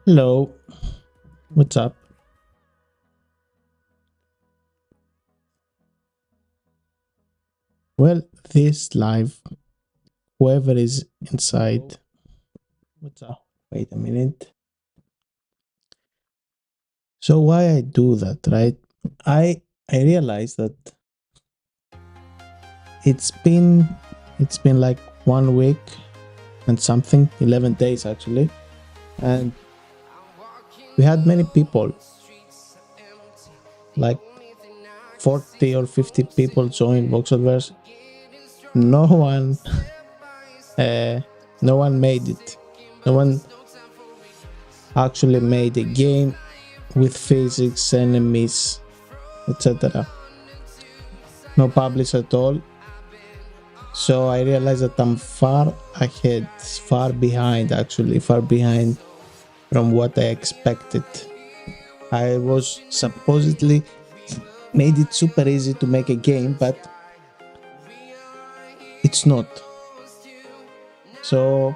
Hello, what's up? Well, this live, whoever is inside, what's up? Wait a minute. So why I do that, right? I realized that it's been like 1 week and something, 11 days actually, and we had many people, like 40 or 50 people join VXLverse. No one made it. No one actually made a game with physics, enemies, etc. No publish at all. So I realized that I'm far ahead, far behind from what I expected. I was supposedly made it super easy to make a game, but it's not. So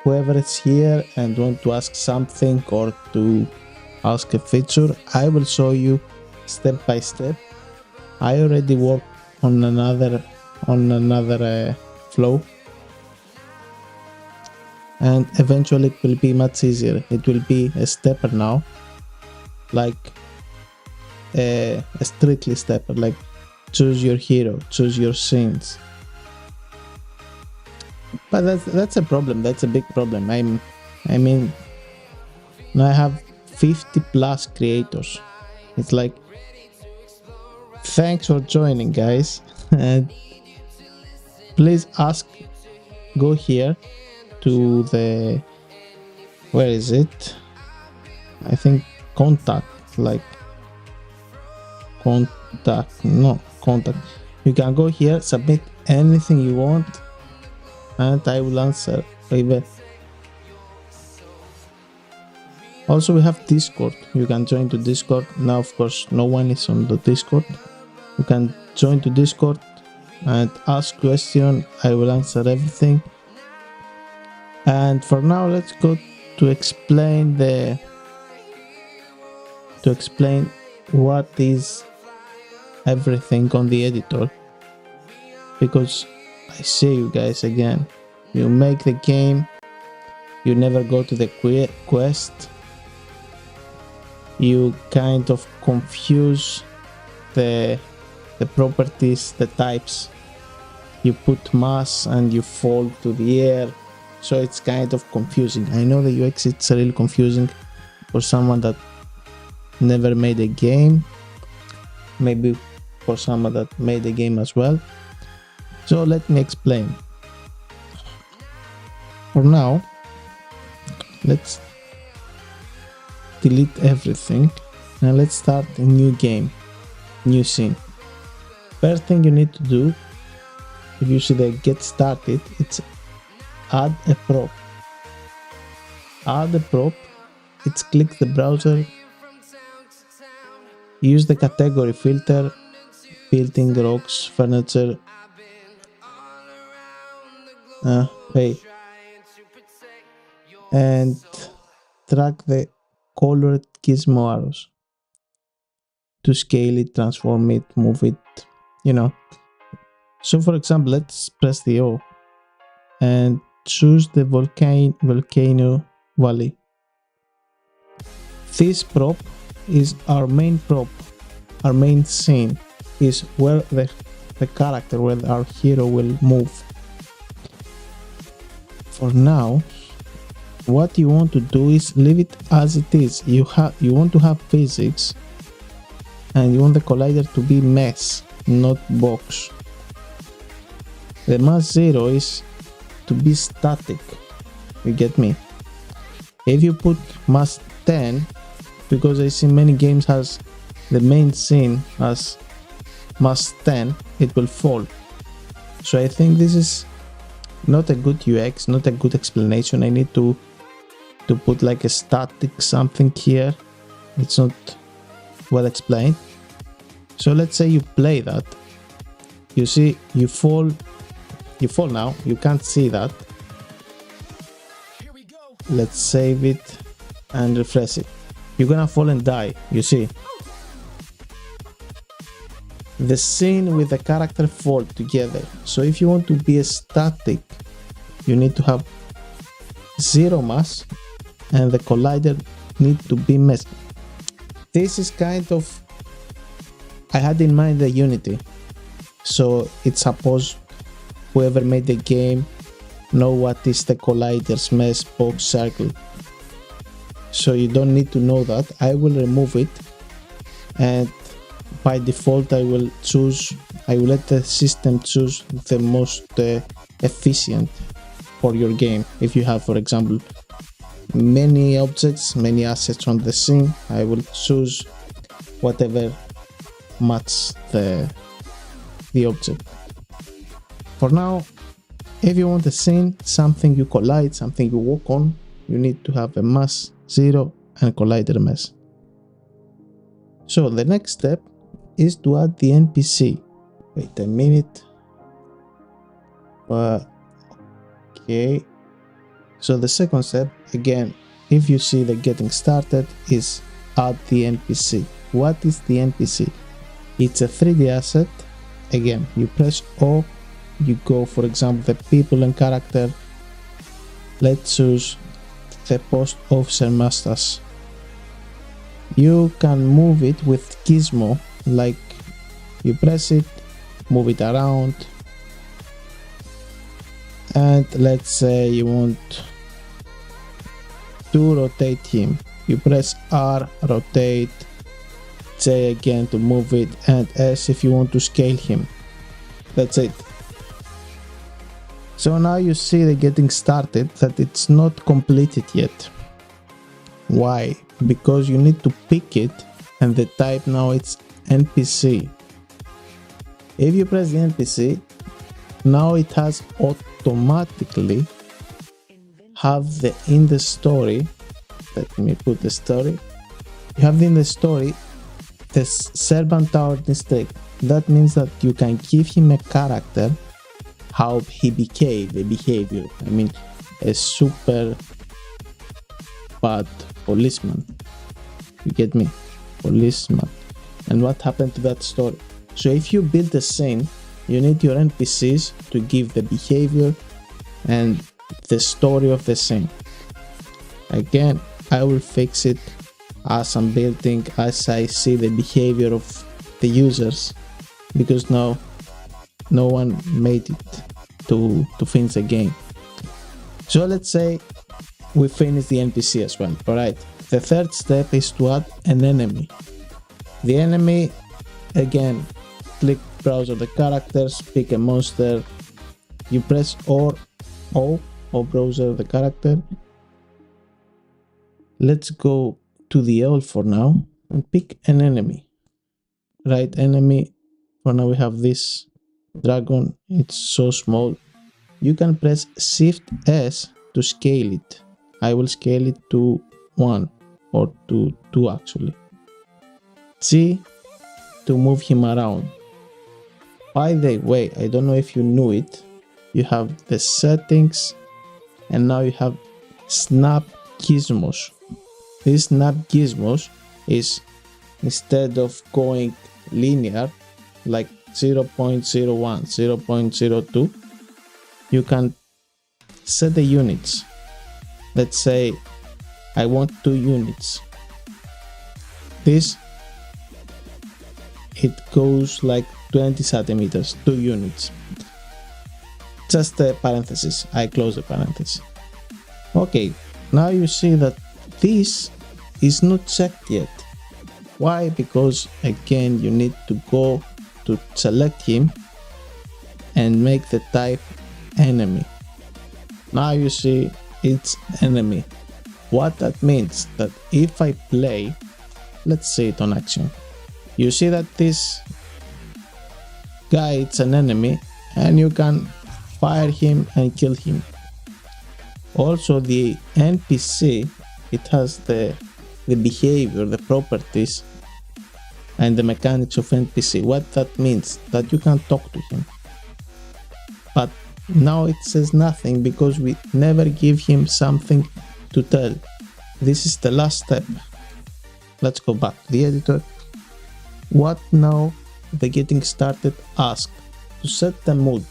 whoever is here and want to ask something or to ask a feature, I will show you step by step. I already worked on another flow, and eventually it will be much easier. It will be a stepper now, like a strictly stepper, like choose your hero, choose your scenes. But that's a problem. That's a big problem. I mean, now I have 50 plus creators. It's like, thanks for joining, guys. And please go here to the, where is it? I think contact. You can go here, submit anything you want, and I will answer. Also, we have Discord. You can join to Discord. Now, of course, no one is on the Discord. You can join to Discord and ask question. I will answer everything. And for now, let's go to explain what is everything on the editor, because I say you guys again, you make the game, you never go to the quest, you kind of confuse the properties, the types, you put mass and you fall to the air, so it's kind of confusing. I know the UX, it's really confusing for someone that never made a game, maybe for someone that made a game as well. So let me explain. For now, let's delete everything and let's start a new game, new scene. First thing you need to do, if you see the get started, it's add a prop. Add a prop, it's click the browser, use the category filter, building, rocks, furniture, and drag the colored gizmo arrows to scale it, transform it, move it, So for example, let's press the O and choose the volcano valley. This prop is our main prop. Our main scene is where the character, where our hero will move. For now, what you want to do is leave it as it is. You want to have physics, and you want the collider to be mesh, not box. The mass 0 is to be static. You get me? If you put mass 10, because I see many games has the main scene as mass 10, it will fall. So I think this is not a good UX, not a good explanation. I need to to put like a static something here. It's not well explained. So let's say you play that. You see, you fall now. You can't see that. Let's save it and refresh it. You're gonna fall and die, you see. The scene with the character fall together. So if you want to be a static, you need to have 0 mass and the collider need to be messed. This is kind of, I had in mind the Unity. So it's supposed whoever made the game know what is the collider's mesh box circle. So you don't need to know that. I will remove it, and by default I will let the system choose the most efficient for your game. If you have, for example, many objects, many assets on the scene, I will choose whatever match the object. For now, if you want a scene, something you collide, something you walk on, you need to have a mass 0 and collider mesh. So the next step is to add the NPC. Wait a minute. Okay. So the second step, again, if you see the getting started, is add the NPC. What is the NPC? It's a 3D asset. Again, you press O, you go, for example, the people and character. Let's choose the post officer mustache. You can move it with gizmo, like you press it, move it around, and let's say you want to rotate him. You press R, rotate, J again to move it, and S if you want to scale him. That's it. So now you see the getting started that it's not completed yet. Why? Because you need to pick it, and the type now it's NPC. If you press the NPC, now it has automatically have the in the story. Let me put the story. You have in the story the servant tower district. That means that you can give him a character, how he became, the behavior. I mean, a super bad policeman. You get me? Policeman. And what happened to that story? So if you build a scene, you need your NPCs to give the behavior and the story of the scene. Again, I will fix it as I'm building, as I see the behavior of the users, because now no one made it to finish the game. So let's say we finish the NPC as well. Alright, the third step is to add an enemy. The enemy, again, click browser the characters, pick a monster, you press O or browser the character. Let's go to the L for now and pick an enemy. Right, enemy. For now we have this dragon, it's so small. You can press Shift S to scale it. I will scale it to 1 or to 2 actually. G to move him around. By the way, I don't know if you knew it, you have the settings and now you have snap gizmos. This snap gizmos is, instead of going linear like 0.01, 0.02, you can set the units. Let's say I want 2 units. This, it goes like 20 centimeters, 2 units. Just a parenthesis, I close the parenthesis. Okay, now you see that this is not checked yet. Why? Because again you need to go to select him and make the type enemy. Now you see it's enemy. What that means, that if I play, let's see it on action, you see that this guy, it's an enemy and you can fire him and kill him. Also the NPC, it has the behavior, the properties and the mechanics of NPC. What that means, that you can talk to him. But now it says nothing because we never give him something to tell. This is the last step. Let's go back to the editor. What now? The getting started ask to set the mood.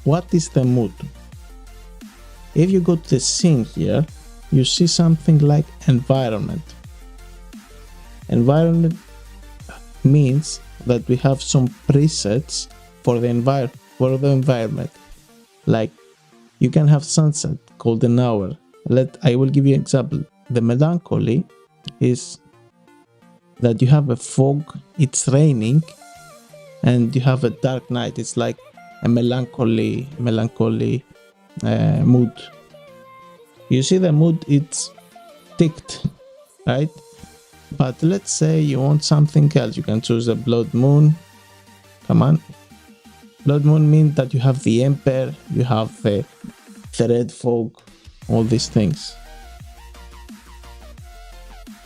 What is the mood? If you go to the scene here, you see something like environment. Environment means that we have some presets for the environment. Like you can have sunset, golden hour. I will give you an example. The melancholy is that you have a fog, it's raining, and you have a dark night. It's like a melancholy mood. You see the mood, it's ticked, right? But let's say you want something else. You can choose a blood moon. Come on. Blood moon means that you have the emperor, you have the red fog, all these things.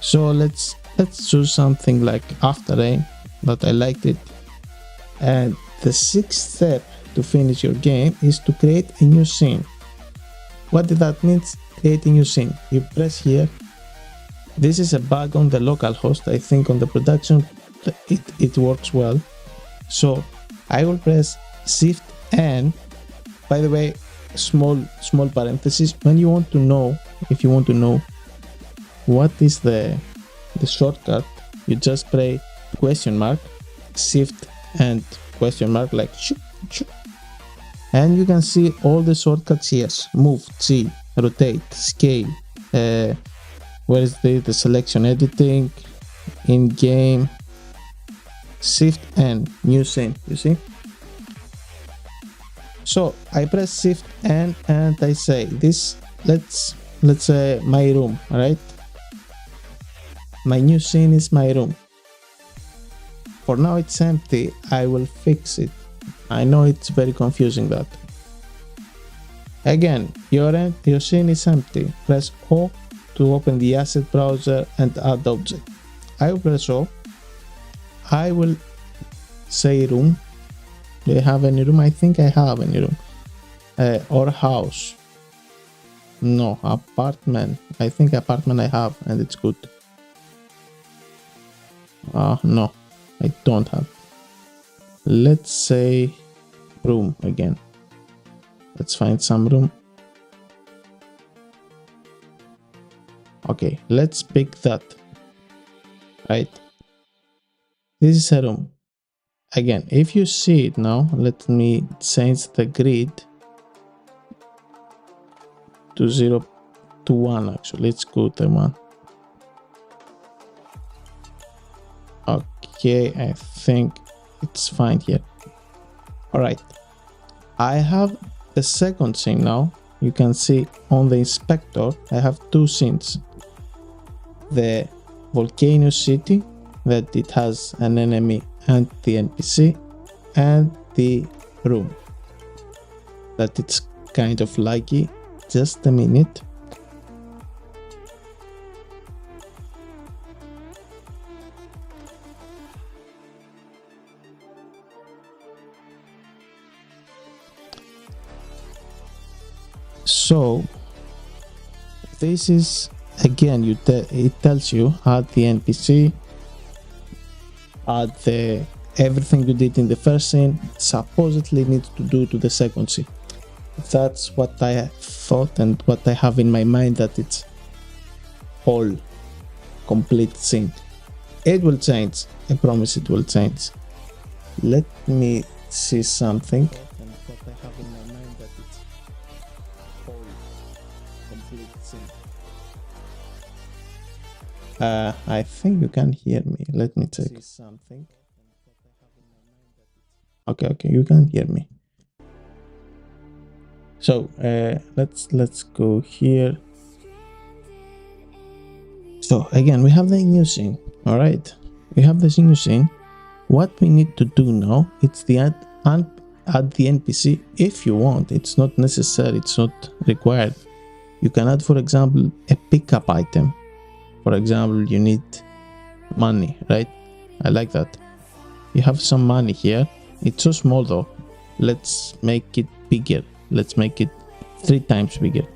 So let's choose something like after rain, but I liked it. And the sixth step to finish your game is to create a new scene. What does that mean? Create a new scene. You press here. This is a bug on the local host. I think on the production it works well. So I will press Shift N. By the way, small parenthesis. When you want to know, if you want to know what is the shortcut, you just press question mark, Shift and question mark, like and you can see all the shortcuts here. Move, G, rotate, scale, where is the selection, editing, in game, Shift N, new scene, you see. So I press Shift N and I say this, let's say my room, right? My new scene is my room. For now it's empty. I will fix it. I know it's very confusing that. Again, your scene is empty. Press O to open the asset browser and add object. I will press O. I will say room. Do I have any room? I think I have any room. Or house. No, apartment. I think apartment I have and it's good. No, I don't have. Let's say room again. Let's find some room. Okay, let's pick that. Right. This is a room. Again, if you see it now, let me change the grid to 0 to 1 actually. Let's go to 1. Okay, I think it's fine here. Alright, I have the second scene now. You can see on the inspector I have two scenes. The volcano city, that it has an enemy and the NPC, and the room that it's kind of laggy. Just a minute. So this is again, it tells you add the NPC, add everything you did in the first scene supposedly needs to do to the second scene. That's what I thought and what I have in my mind, that it's all complete scene. It will change, I promise it will change. Let me see something. I think you can hear me. Let me check. Okay, you can hear me. So let's go here. So again, we have the new scene. All right, we have this new scene. What we need to do now, it's the add the NPC if you want. It's not necessary, it's not required. You can add, for example, a pickup item. For example, you need money, right? I like that. You have some money here. It's so small though. Let's make it bigger. Let's make it 3 times bigger,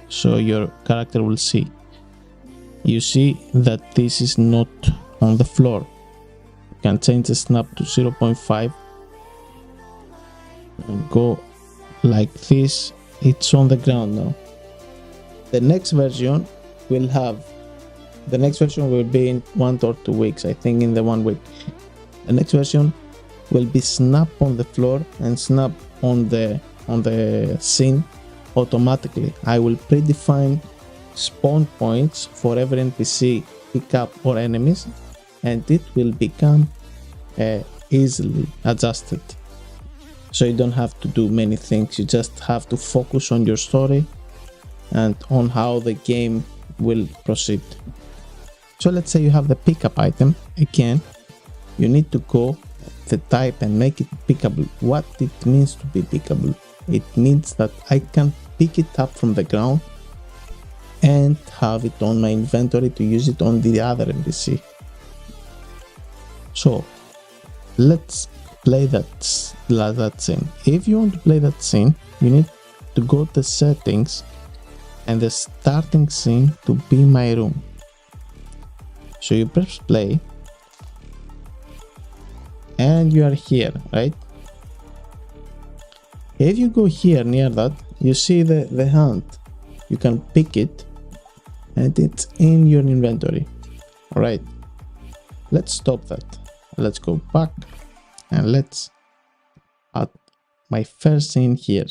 so your character will see. You see that this is not on the floor. You can change the snap to 0.5 and go like this. It's on the ground now. The next version will be in 1 or 2 weeks. I think in the 1 week. The next version will be snap on the floor and snap on the scene automatically. I will predefine spawn points for every NPC, pickup or enemies, and it will become easily adjusted. So you don't have to do many things. You just have to focus on your story and on how the game will proceed. So let's say you have the pickup item. Again, you need to go the type and make it pickable. What it means to be pickable? It means that I can pick it up from the ground and have it on my inventory to use it on the other NPC. So let's play that scene. If you want to play that scene, you need to go to settings and the starting scene to be my room. So you press play and you are here, right? If you go here near that, you see the hand. You can pick it and it's in your inventory. Alright, let's stop that. Let's go back and let's add my first scene here.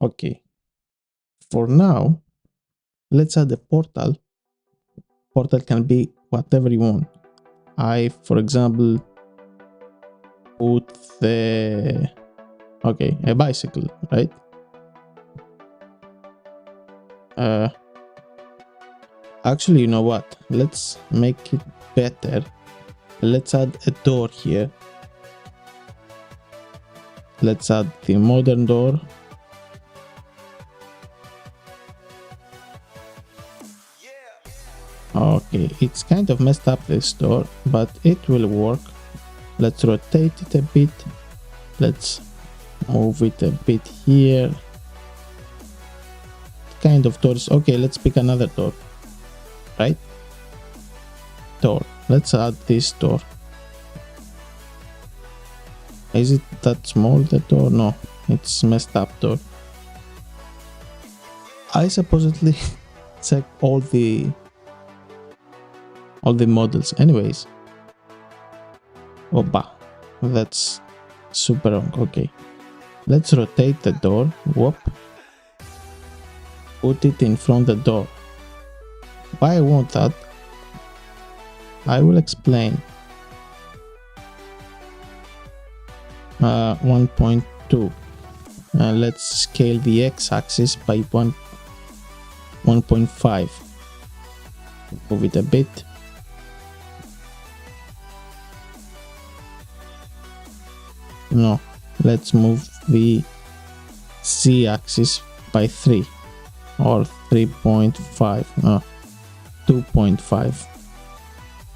Okay, for now, let's add a portal. Portal can be whatever you want. For example, put a bicycle, right? Actually, you know what? Let's make it better. Let's add a door here. Let's add the modern door. Okay, it's kind of messed up, this door, but it will work. Let's rotate it a bit. Let's move it a bit here. Kind of doors. Okay, let's pick another door. Right? Door. Let's add this door. Is it that small, the door? No, it's messed up door. I supposedly check all the models. Anyways, opa, that's super wrong. Okay, let's rotate the door. Whoop, put it in front of the door. Why I want that, I will explain. 1.2. Let's scale the x-axis by 1.5. Move it a bit. No, let's move the z-axis by 3 or 3.5. No, 2.5,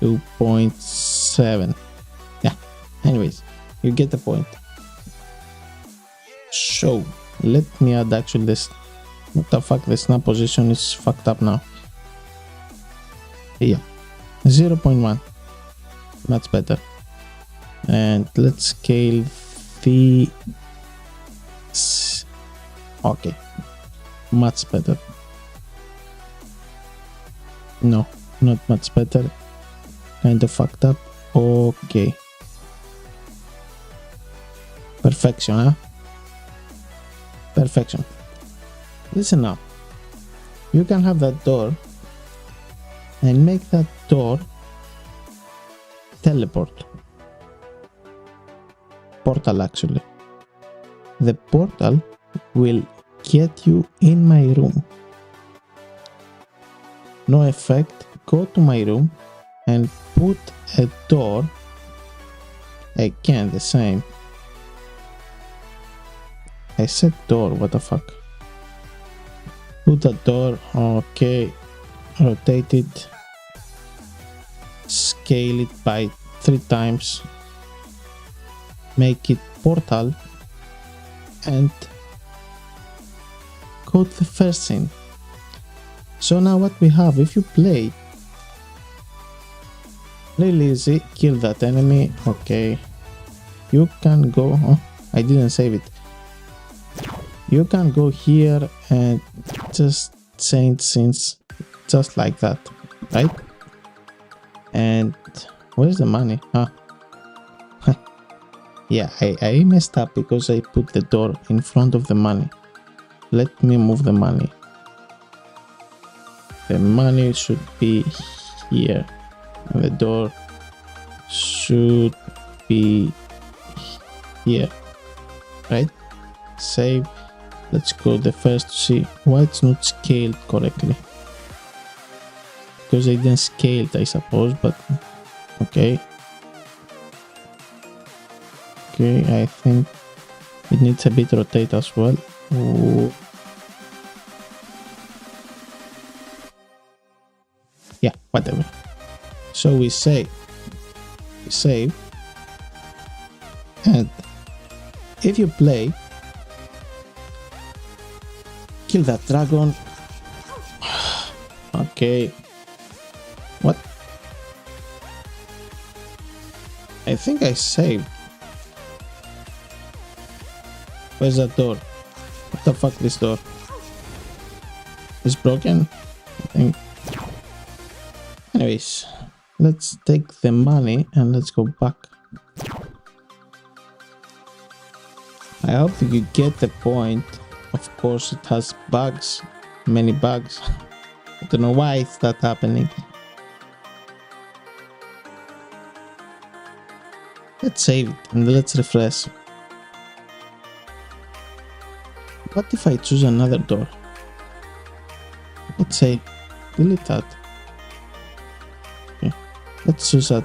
2.7. Yeah, anyways, you get the point. So let me add actually this. What the fuck, the snap position is fucked up now. Yeah, 0.1, much better. And let's scale the, okay, much better. No, not much better, kind of fucked up. Okay, perfection, huh? Perfection. Listen now, you can have that door and make that door teleport. Portal, actually. The portal will get you in my room. No effect. Go to my room and put a door Again, the same. I said door, what the fuck? Put the door, okay. Rotate it. Scale it by 3 times. Make it portal. And go to the first scene. So now what we have, if you play, really easy, kill that enemy, okay. You can go, oh, I didn't save it. You can go here and just change scenes just like that, right? And where's the money? Huh? Yeah, I messed up because I put the door in front of the money. Let me move the money. The money should be here. And the door should be here. Right? Save. Let's go the first to see why it's not scaled correctly. Because I didn't scale it, I suppose, but okay. Okay, I think it needs a bit rotate as well. Ooh. Yeah, whatever. So we save, and if you play, kill that dragon. Okay. What? I think I saved. Where's that door? What the fuck, this door? It's broken? I think. Anyways, let's take the money and let's go back. I hope that you get the point. Of course, it has bugs, many bugs. I don't know why it's that happening. Let's save it and let's refresh. What if I choose another door? Let's say delete that. Okay, let's choose that.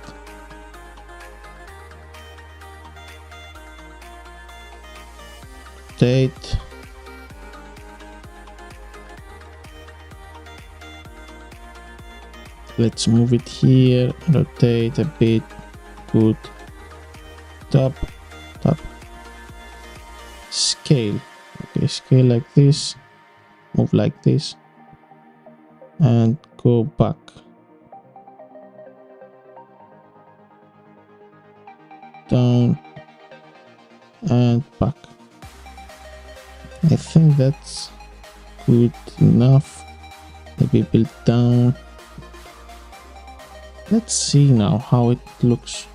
Rotate. Let's move it here. Rotate a bit. Good. Top. Scale. Okay, scale like this, move like this, and go back. Down and back. I think that's good enough. Maybe build down. Let's see now how it looks.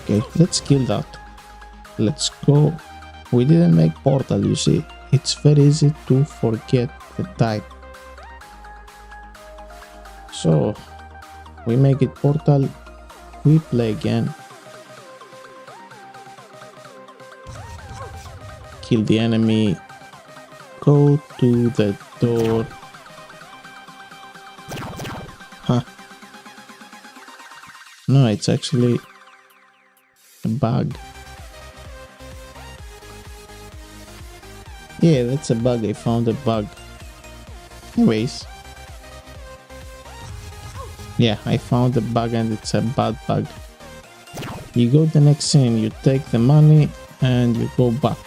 Okay, let's kill that. Let's go. We didn't make portal, you see. It's very easy to forget the type. So, we make it portal. We play again. Kill the enemy. Go to the door. Huh. No, it's actually a bug. Yeah, that's a bug. I found a bug. Anyways. Yeah, I found a bug and it's a bad bug. You go to the next scene, you take the money and you go back.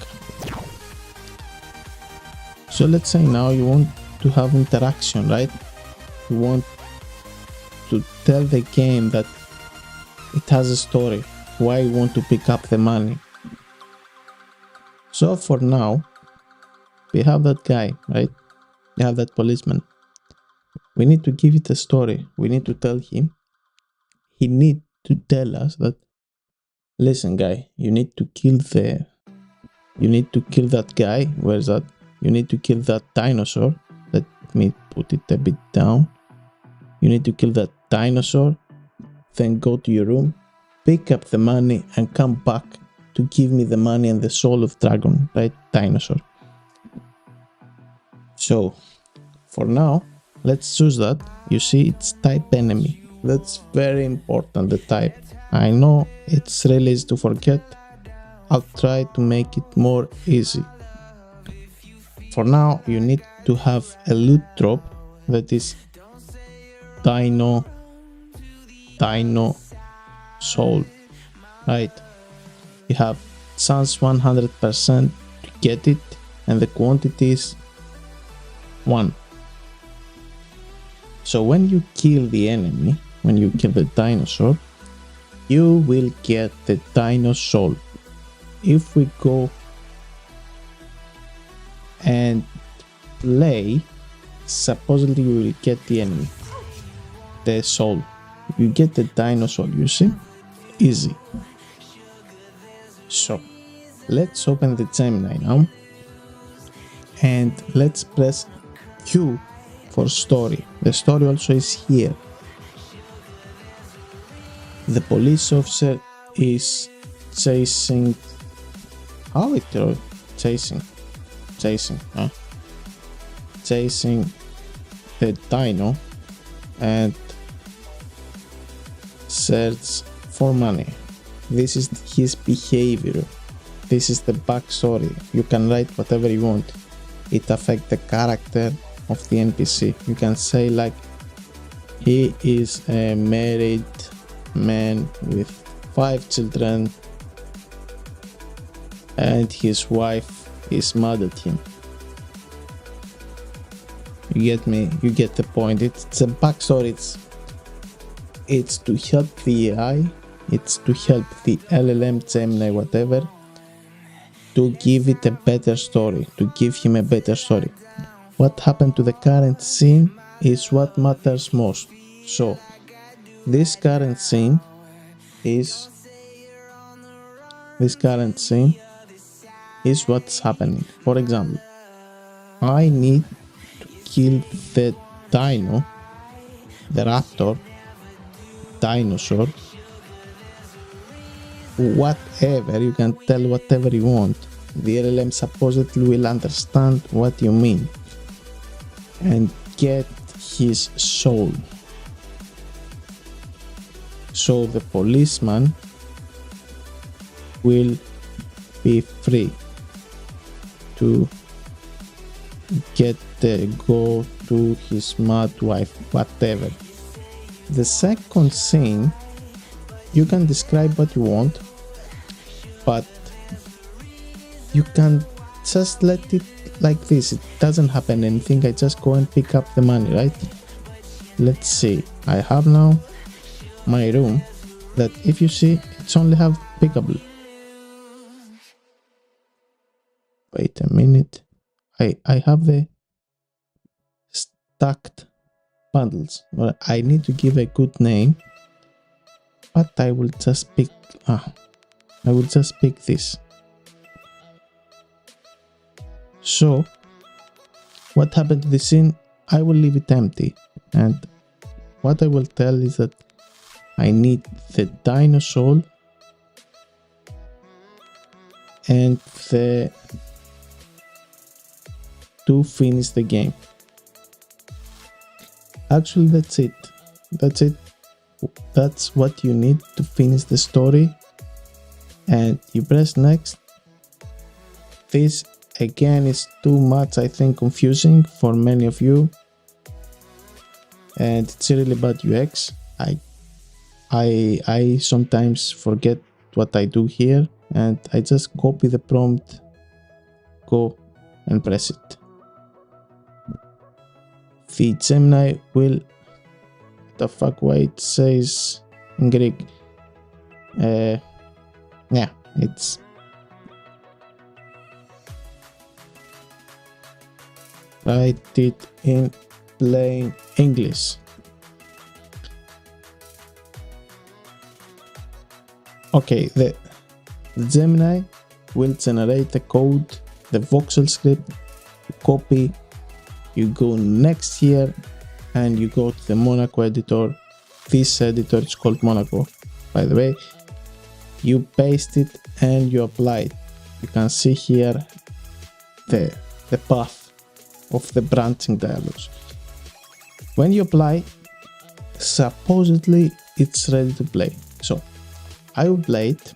So let's say now you want to have interaction, right? You want to tell the game that it has a story. Why you want to pick up the money. So for now, we have that guy, right? We have that policeman. We need to give it a story. We need to tell him. He need to tell us that, listen guy, you need to kill that guy. Where's that? You need to kill that dinosaur. Let me put it a bit down. You need to kill that dinosaur. Then go to your room. Pick up the money and come back to give me the money and the soul of dragon, right? Dinosaur. So, for now, let's choose that. You see, it's type enemy. That's very important, the type. I know it's really easy to forget. I'll try to make it more easy. For now, you need to have a loot drop that is Dino Soul, right? You have chance 100% to get it, and the quantity is 1. So when you kill the enemy, when you kill the dinosaur, you will get the Dino Soul. If we go and play, supposedly we will get the enemy, the soul. You get the Dino Soul, you see? Easy. So let's open the Gemini now, and let's press Q for story. The story also is here. The police officer is chasing the dino and search for money. This is his behavior. This is the backstory. You can write whatever you want. It affects the character of the NPC. You can say like, he is a married man with 5 children and his wife is mad at him. You get me? You get the point. It's a backstory. It's to help the AI. It's to help the LLM, Gemini, whatever, to give it a better story, to give him a better story. What happened to the current scene is what matters most. So this current scene is what's happening. For example, I need to kill the dino, the raptor, dinosaur, whatever. You can tell whatever you want. The LLM supposedly will understand what you mean and get his soul. So the policeman will be free to go to his mad wife, whatever. The second scene, you can describe what you want, but you can just let it like this. It doesn't happen anything. I just go and pick up the money, right? Let's see. I have now my room that, if you see, it's only have pickable. Wait a minute. I have the stacked bundles. Well, I need to give a good name, but I will just pick this. So what happened to the scene? I will leave it empty, and what I will tell is that I need the dino soul and to finish the game. Actually, that's it. That's what you need to finish the story, and you press next. This again is too much, I think, confusing for many of you, and it's really bad UX. I sometimes forget what I do here, and I just copy the prompt, go and press it. The Gemini will, the fuck, why it says in Greek? Yeah, it's write it in plain English. Okay, the Gemini will generate the code, the voxel script, you copy, you go next here, and you go to the Monaco editor. This editor is called Monaco, by the way. You paste it and you apply it. You can see here the path of the branching dialogues. When you apply, supposedly it's ready to play. So I will play it.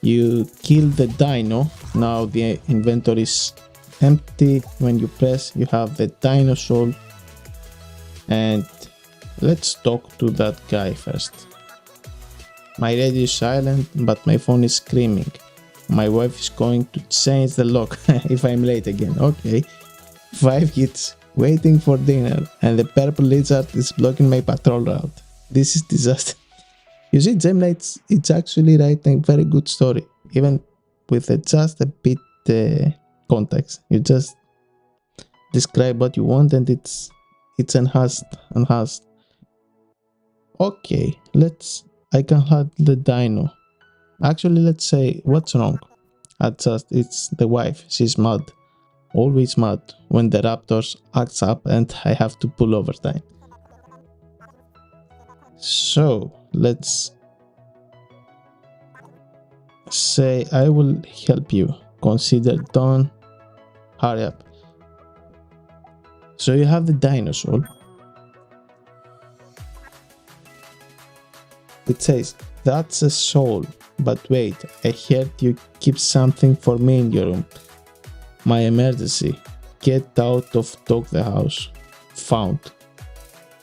You kill the dino. Now the inventory is empty. When you press, you have the dino soul. And let's talk to that guy first. My radio is silent, but my phone is screaming. My wife is going to change the lock if I'm late again. Okay. 5 kids waiting for dinner, and the purple lizard is blocking my patrol route. This is disaster. You see, Gemini, it's actually writing a very good story, even with just a bit context. You just describe what you want, and it's enhanced. Okay, I can have the dino. Actually, let's say what's wrong. It's the wife. She's mad. Always mad when the raptors acts up and I have to pull overtime. So let's say I will help you. Consider done. Hurry up. So you have the dinosaur. It says, that's a soul. But wait, I heard you keep something for me in your room. My emergency. Get out of Dog the House. Found.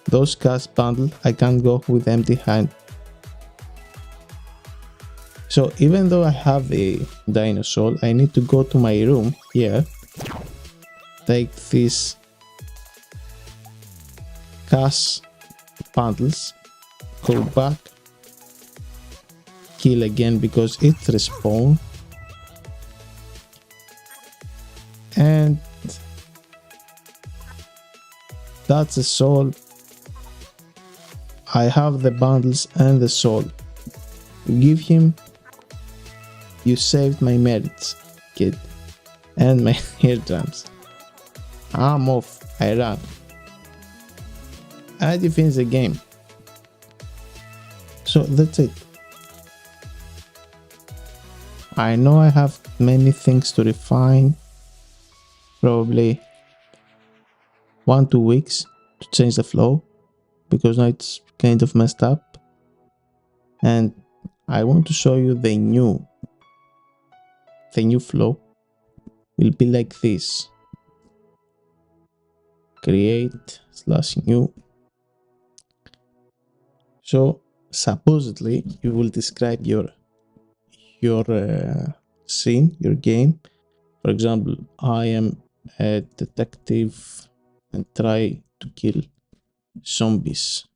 Those cash bundles, I can't go with empty hand. So even though I have a dinosaur, I need to go to my room here. Take these cash bundles. Go back. Kill again because it respawn. And that's the soul. I have the bundles and the soul. Give him. You saved my merits, kid, and my eardrums. I'm off. I ran. And you finish the game. So that's it. I know I have many things to refine. Probably 1-2 weeks to change the flow, because now it's kind of messed up. And I want to show you the new flow will be like this. Create/new. So supposedly you will describe your scene, your game. For example, I am a detective and try to kill zombies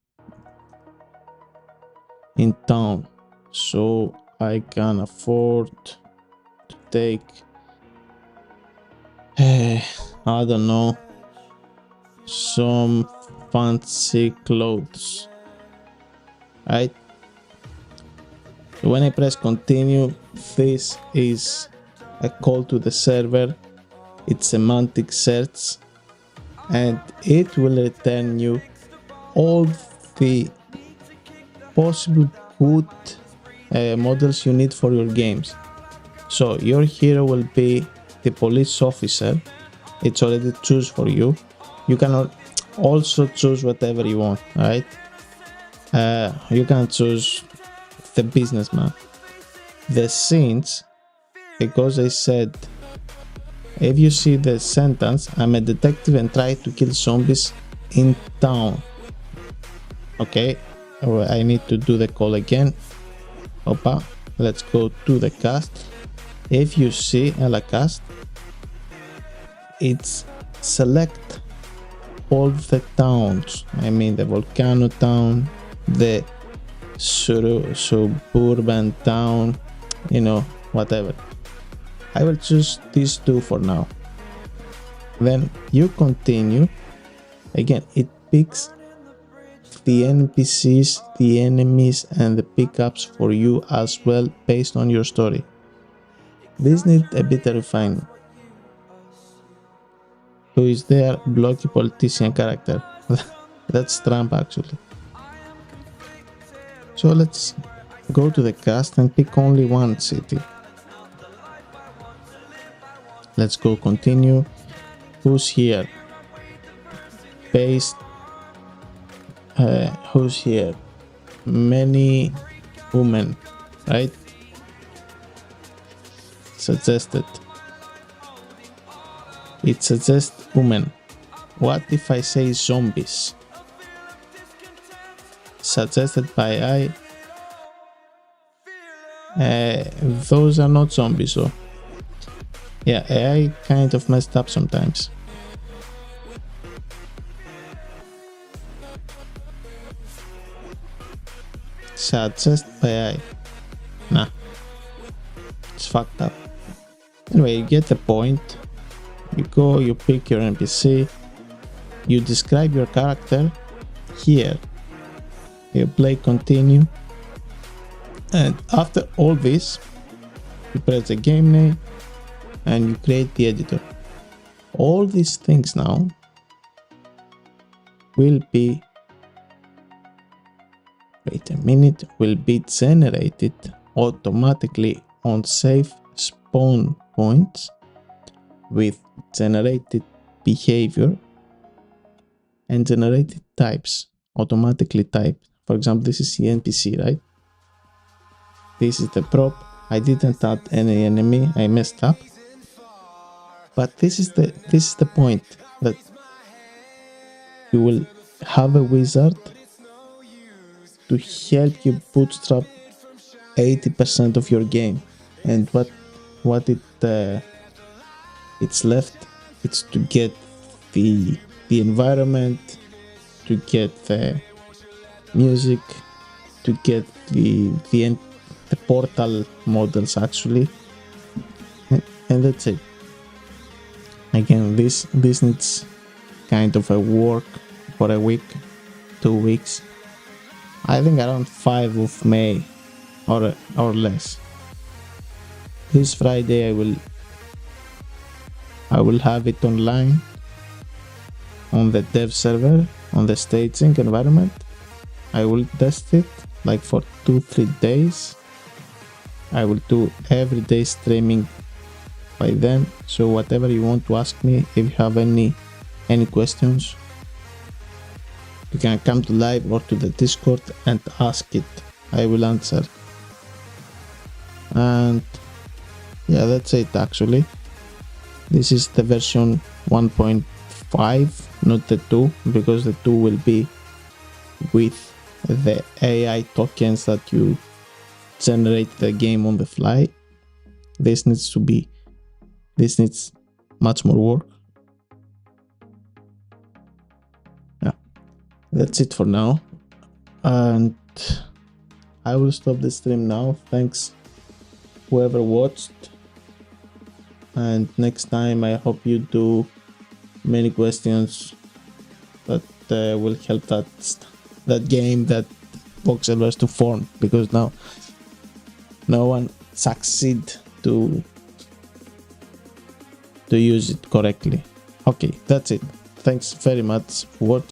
in town, so I can afford to take I don't know, some fancy clothes, right? So when I press continue, this is a call to the server. It's semantic search, and it will return you all the possible good models you need for your games. So your hero will be the police officer. It's already choose for you. You can also choose whatever you want, right? You can choose the businessman. The scenes, because I said, if you see the sentence, I'm a detective and try to kill zombies in town. Okay, I need to do the call again. Opa, let's go to the cast. If you see a la cast, it's select all the towns. I mean the volcano town, the suburban town, you know, whatever. I will choose these two for now. Then you continue. Again, it picks the NPCs, the enemies, and the pickups for you as well based on your story. This needs a bit of refinement. Who is there? Blocky politician character. That's Trump actually. So let's go to the cast and pick only one city. Let's go continue. Who's here? based, who's here? Many women, right? Suggested. It suggests women. What if I say zombies? Suggested by AI. Those are not zombies, so yeah, AI kind of messed up sometimes. Suggest by AI. Nah, it's fucked up. Anyway, you get the point. You go, you pick your NPC, you describe your character here, you play continue, and after all this, you press the game name and you create the editor. All these things now will be, wait a minute, will be generated automatically on safe spawn points with generated behavior and generated types, automatically typed. For example, this is the NPC, right? This is the prop. I didn't add any enemy, I messed up. But this is the point, that you will have a wizard to help you bootstrap 80% of your game. And what it's left, it's to get the environment, to get the music, to get the portal models actually, and that's it. Again, this needs kind of a work for a week, 2 weeks. I think around 5 of May or less. This Friday I will have it online on the dev server, on the staging environment. I will test it like for 2-3 days. I will do everyday streaming by then, so whatever you want to ask me, if you have any questions, you can come to live or to the Discord and ask it. I will answer. And yeah, that's it actually. This is the version 1.5, not the 2, because the 2 will be with the AI tokens that you generate the game on the fly. This needs much more work. Yeah, that's it for now, and I will stop the stream now. Thanks whoever watched, and next time I hope you do many questions that will help that game, that VXLverse to form, because now no one succeed to use it correctly. Okay, that's it. Thanks very much for watching.